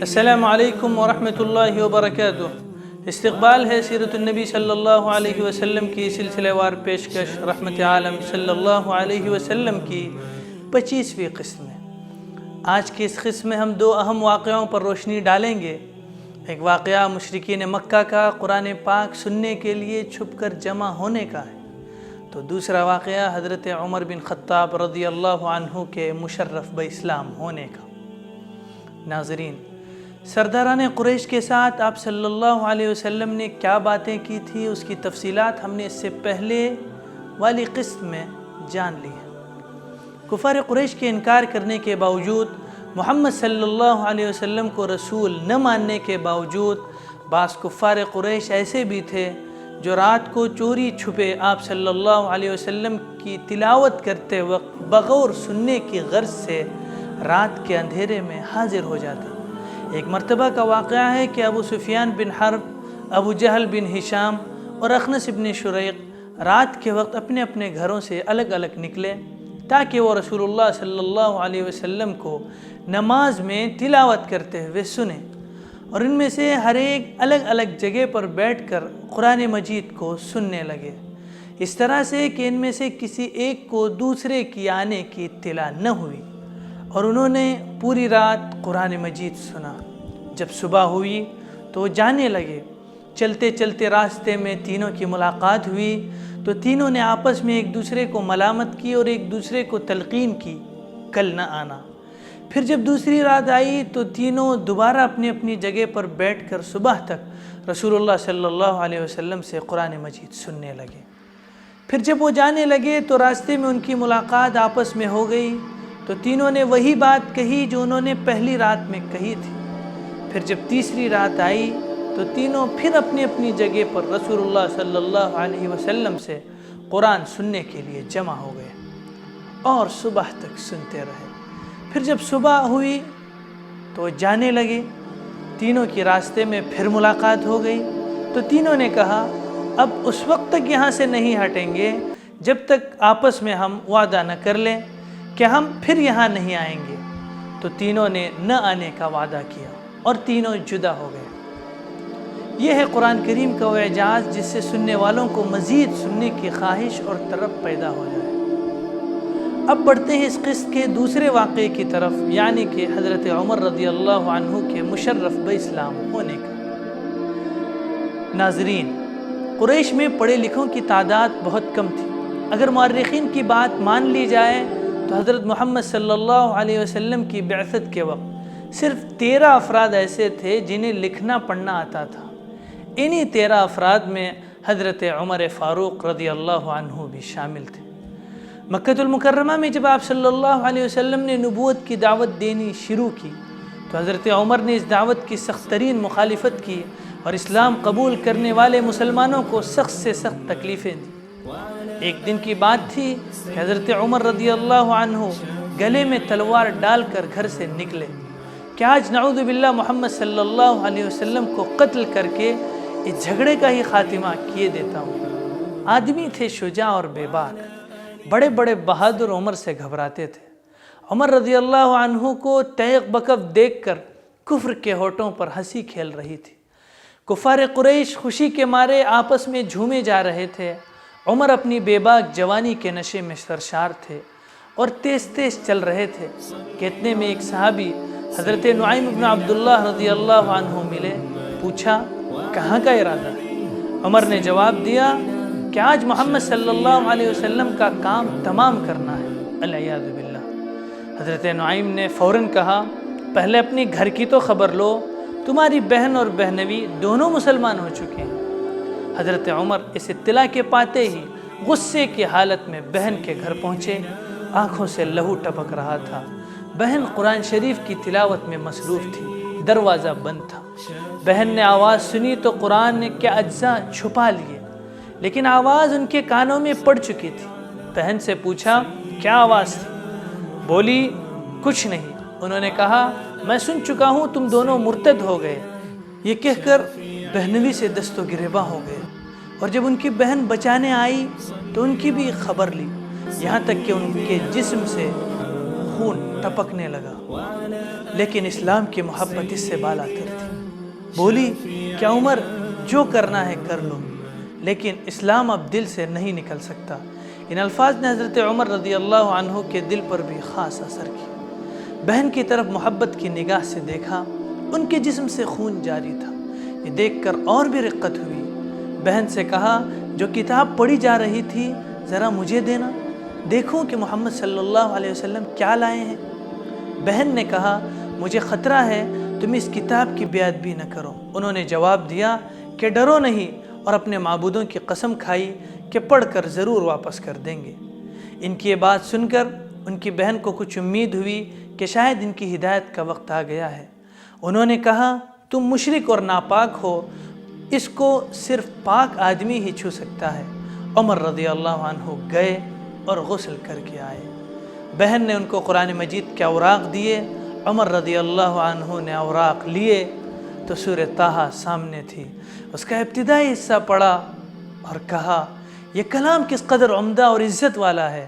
السلام علیکم ورحمۃ اللہ وبرکاتہ۔ استقبال ہے سیرت النبی صلی اللہ علیہ وسلم کی سلسلہ وار پیشکش رحمت عالم صلی اللہ علیہ وسلم کی 25ویں قسط میں۔ آج کی اس قسط میں ہم دو اہم واقعوں پر روشنی ڈالیں گے۔ ایک واقعہ مشرکین مکہ کا قرآن پاک سننے کے لیے چھپ کر جمع ہونے کا ہے، تو دوسرا واقعہ حضرت عمر بن خطاب رضی اللہ عنہ کے مشرف باسلام ہونے کا۔ ناظرین، سرداران قریش کے ساتھ آپ صلی اللہ علیہ وسلم نے کیا باتیں کی تھی، اس کی تفصیلات ہم نے اس سے پہلے والی قسط میں جان لی ہیں۔ کفار قریش کے انکار کرنے کے باوجود، محمد صلی اللہ علیہ وسلم کو رسول نہ ماننے کے باوجود، بعض کفار قریش ایسے بھی تھے جو رات کو چوری چھپے آپ صلی اللہ علیہ وسلم کی تلاوت کرتے وقت بغور سننے کی غرض سے رات کے اندھیرے میں حاضر ہو جاتے۔ ایک مرتبہ کا واقعہ ہے کہ ابو سفیان بن حرب، ابو جہل بن ہشام اور اخنس بن شریق رات کے وقت اپنے اپنے گھروں سے الگ الگ نکلے تاکہ وہ رسول اللہ صلی اللہ علیہ وسلم کو نماز میں تلاوت کرتے ہوئے سنیں، اور ان میں سے ہر ایک الگ الگ جگہ پر بیٹھ کر قرآن مجید کو سننے لگے، اس طرح سے کہ ان میں سے کسی ایک کو دوسرے کی آنے کی اطلاع نہ ہوئی، اور انہوں نے پوری رات قرآن مجید سنا۔ جب صبح ہوئی تو وہ جانے لگے۔ چلتے چلتے راستے میں تینوں کی ملاقات ہوئی تو تینوں نے آپس میں ایک دوسرے کو ملامت کی اور ایک دوسرے کو تلقین کی، کل نہ آنا۔ پھر جب دوسری رات آئی تو تینوں دوبارہ اپنی اپنی جگہ پر بیٹھ کر صبح تک رسول اللہ صلی اللہ علیہ وسلم سے قرآن مجید سننے لگے۔ پھر جب وہ جانے لگے تو راستے میں ان کی ملاقات آپس میں ہو گئی تو تینوں نے وہی بات کہی جو انہوں نے پہلی رات میں کہی تھی۔ پھر جب تیسری رات آئی تو تینوں پھر اپنی اپنی جگہ پر رسول اللہ صلی اللہ علیہ وسلم سے قرآن سننے کے لیے جمع ہو گئے اور صبح تک سنتے رہے۔ پھر جب صبح ہوئی تو وہ جانے لگے، تینوں کی راستے میں پھر ملاقات ہو گئی تو تینوں نے کہا اب اس وقت تک یہاں سے نہیں ہٹیں گے جب تک آپس میں ہم وعدہ نہ کر لیں کہ ہم پھر یہاں نہیں آئیں گے۔ تو تینوں نے نہ آنے کا وعدہ کیا اور تینوں جدا ہو گئے۔ یہ ہے قرآن کریم کا وہ اعجاز جس سے سننے والوں کو مزید سننے کی خواہش اور طلب پیدا ہو جائے۔ اب بڑھتے ہیں اس قسط کے دوسرے واقعے کی طرف، یعنی کہ حضرت عمر رضی اللہ عنہ کے مشرف باسلام ہونے کا۔ ناظرین، قریش میں پڑھے لکھوں کی تعداد بہت کم تھی۔ اگر مورخین کی بات مان لی جائے تو حضرت محمد صلی اللہ علیہ وسلم کی بعثت کے وقت صرف 13 افراد ایسے تھے جنہیں لکھنا پڑھنا آتا تھا۔ انہی 13 افراد میں حضرت عمر فاروق رضی اللہ عنہ بھی شامل تھے۔ مکہ المکرمہ میں جب آپ صلی اللہ علیہ وسلم نے نبوت کی دعوت دینی شروع کی تو حضرت عمر نے اس دعوت کی سخت ترین مخالفت کی اور اسلام قبول کرنے والے مسلمانوں کو سخت سے سخت تکلیفیں دیں۔ ایک دن کی بات تھی کہ حضرت عمر رضی اللہ عنہ گلے میں تلوار ڈال کر گھر سے نکلے کہ آج نعوذ باللہ محمد صلی اللہ علیہ وسلم کو قتل کر کے اس جھگڑے کا ہی خاتمہ کیے دیتا ہوں۔ آدمی تھے شجاع اور بے باک، بڑے بڑے بہادر عمر سے گھبراتے تھے۔ عمر رضی اللہ عنہ کو تیغ بکف دیکھ کر کفر کے ہونٹوں پر ہنسی کھیل رہی تھی۔ کفار قریش خوشی کے مارے آپس میں جھومے جا رہے تھے۔ عمر اپنی بے باک جوانی کے نشے میں سرشار تھے اور تیز تیز چل رہے تھے کہ اتنے میں ایک صحابی حضرت نعیم بن عبداللہ رضی اللہ عنہ ملے۔ پوچھا کہاں کا ارادہ ہے؟ عمر نے جواب دیا کہ آج محمد صلی اللہ علیہ وسلم کا کام تمام کرنا ہے، العیاذ باللہ۔ حضرت نعیم نے فوراً کہا پہلے اپنی گھر کی تو خبر لو، تمہاری بہن اور بہنوی دونوں مسلمان ہو چکے ہیں۔ حضرت عمر اس اطلاع کے پاتے ہی غصے کی حالت میں بہن کے گھر پہنچے۔ آنکھوں سے لہو ٹپک رہا تھا۔ بہن قرآن شریف کی تلاوت میں مصروف تھی، دروازہ بند تھا۔ بہن نے آواز سنی تو قرآن کے اجزاء چھپا لیے، لیکن آواز ان کے کانوں میں پڑ چکی تھی۔ بہن سے پوچھا کیا آواز تھی؟ بولی کچھ نہیں۔ انہوں نے کہا میں سن چکا ہوں تم دونوں مرتد ہو گئے۔ یہ کہہ کر بہنوی سے دست و گریباں ہو گئے، اور جب ان کی بہن بچانے آئی تو ان کی بھی خبر لی، یہاں تک کہ ان کے جسم سے خون ٹپکنے لگا۔ لیکن اسلام کی محبت اس سے بالا تر تھی۔ بولی کیا عمر جو کرنا ہے کر لو، لیکن اسلام اب دل سے نہیں نکل سکتا۔ ان الفاظ نے حضرت عمر رضی اللہ عنہ کے دل پر بھی خاص اثر کیا۔ بہن کی طرف محبت کی نگاہ سے دیکھا، ان کے جسم سے خون جاری تھا۔ یہ دیکھ کر اور بھی رقت ہوئی۔ بہن سے کہا جو کتاب پڑھی جا رہی تھی ذرا مجھے دینا، دیکھوں کہ محمد صلی اللہ علیہ وسلم کیا لائے ہیں۔ بہن نے کہا مجھے خطرہ ہے تم اس کتاب کی بے ادبی نہ کرو۔ انہوں نے جواب دیا کہ ڈرو نہیں، اور اپنے معبودوں کی قسم کھائی کہ پڑھ کر ضرور واپس کر دیں گے۔ ان کی یہ بات سن کر ان کی بہن کو کچھ امید ہوئی کہ شاید ان کی ہدایت کا وقت آ گیا ہے۔ انہوں نے کہا تم مشرک اور ناپاک ہو، اس کو صرف پاک آدمی ہی چھو سکتا ہے۔ عمر رضی اللہ عنہ گئے اور غسل کر کے آئے۔ بہن نے ان کو قرآن مجید کے اوراق دیے۔ عمر رضی اللہ عنہ نے اوراق لیے تو سورہ طٰہٰ سامنے تھی۔ اس کا ابتدائی حصہ پڑھا اور کہا یہ کلام کس قدر عمدہ اور عزت والا ہے۔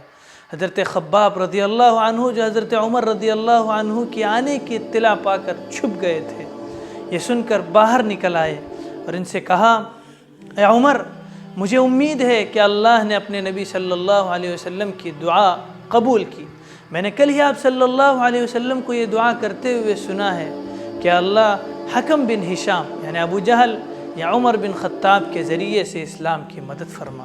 حضرت خباب رضی اللہ عنہ جو حضرت عمر رضی اللہ عنہ کی آنے کی اطلاع پا کر چھپ گئے تھے، یہ سن کر باہر نکل آئے اور ان سے کہا اے عمر، مجھے امید ہے کہ اللہ نے اپنے نبی صلی اللہ علیہ وسلم کی دعا قبول کی۔ میں نے کل ہی آپ صلی اللہ علیہ وسلم کو یہ دعا کرتے ہوئے سنا ہے کہ اللہ حکم بن ہشام یعنی ابو جہل یا عمر بن خطاب کے ذریعے سے اسلام کی مدد فرما۔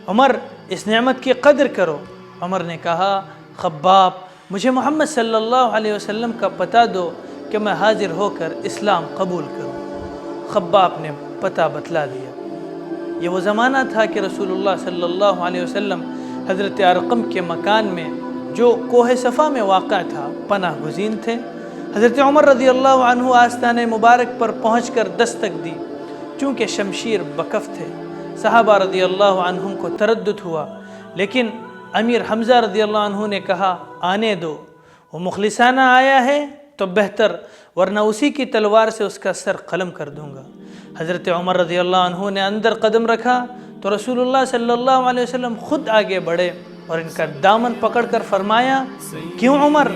عمر اس نعمت کی قدر کرو۔ عمر نے کہا خباب مجھے محمد صلی اللہ علیہ وسلم کا پتہ دو کہ میں حاضر ہو کر اسلام قبول کروں۔ خباب نے پتہ بتلا دیا۔ یہ وہ زمانہ تھا کہ رسول اللہ صلی اللہ علیہ وسلم حضرت ارقم کے مکان میں جو کوہ صفا میں واقع تھا پناہ گزین تھے۔ حضرت عمر رضی اللہ عنہ آستانِ مبارک پر پہنچ کر دستک دی، چونکہ شمشیر بکف تھے۔ صحابہ رضی اللہ عنہم کو تردد ہوا، لیکن امیر حمزہ رضی اللہ عنہ نے کہا آنے دو، وہ مخلصانہ آیا ہے تو بہتر، ورنہ اسی کی تلوار سے اس کا سر قلم کر دوں گا۔ حضرت عمر رضی اللہ عنہ نے اندر قدم رکھا تو رسول اللہ صلی اللہ علیہ وسلم خود آگے بڑھے اور ان کا دامن پکڑ کر فرمایا کیوں عمر،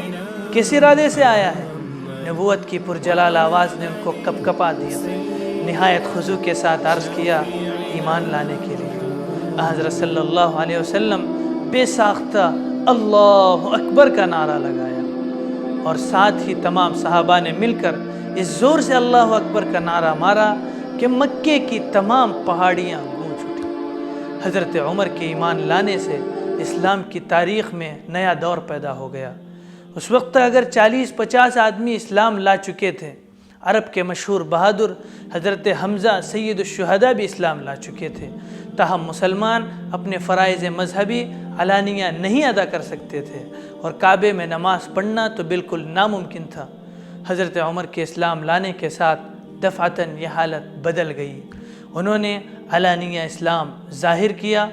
کس ارادے سے آیا ہے؟ نبوت کی پرجلال آواز نے ان کو کپکپا دیا۔ نہایت خضوع کے ساتھ عرض کیا ایمان لانے کے لیے۔ حضرت صلی اللہ علیہ وسلم بے ساختہ اللہ اکبر کا نعرہ لگایا اور ساتھ ہی تمام صحابہ نے مل کر اس زور سے اللہ اکبر کا نعرہ مارا کہ مکے کی تمام پہاڑیاں گونج اٹھیں۔ حضرت عمر کے ایمان لانے سے اسلام کی تاریخ میں نیا دور پیدا ہو گیا۔ اس وقت اگر 40-50 آدمی اسلام لا چکے تھے، عرب کے مشہور بہادر حضرت حمزہ سید الشہداء بھی اسلام لا چکے تھے، تاہم مسلمان اپنے فرائض مذہبی علانیہ نہیں ادا کر سکتے تھے اور کعبے میں نماز پڑھنا تو بالکل ناممکن تھا۔ حضرت عمر کے اسلام لانے کے ساتھ دفعتاً یہ حالت بدل گئی۔ انہوں نے علانیہ اسلام ظاہر کیا۔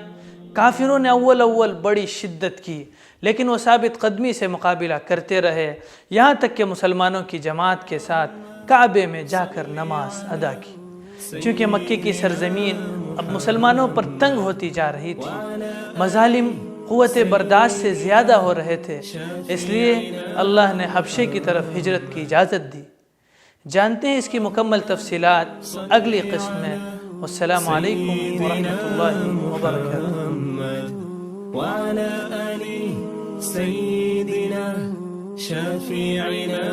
کافروں نے اول بڑی شدت کی، لیکن وہ ثابت قدمی سے مقابلہ کرتے رہے، یہاں تک کہ مسلمانوں کی جماعت کے ساتھ کعبے میں جا کر نماز ادا کی۔ چونکہ مکے کی سرزمین اب مسلمانوں پر تنگ ہوتی جا رہی تھی، مظالم قوت برداشت سے زیادہ ہو رہے تھے، اس لیے اللہ نے حبشے کی طرف ہجرت کی اجازت دی۔ جانتے ہیں اس کی مکمل تفصیلات اگلی قسم میں۔ والسلام علیکم ورحمۃ اللہ وبرکاتہ۔ وعلى آل سيدنا شفيعنا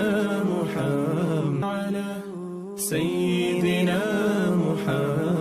محمد، سيدنا محمد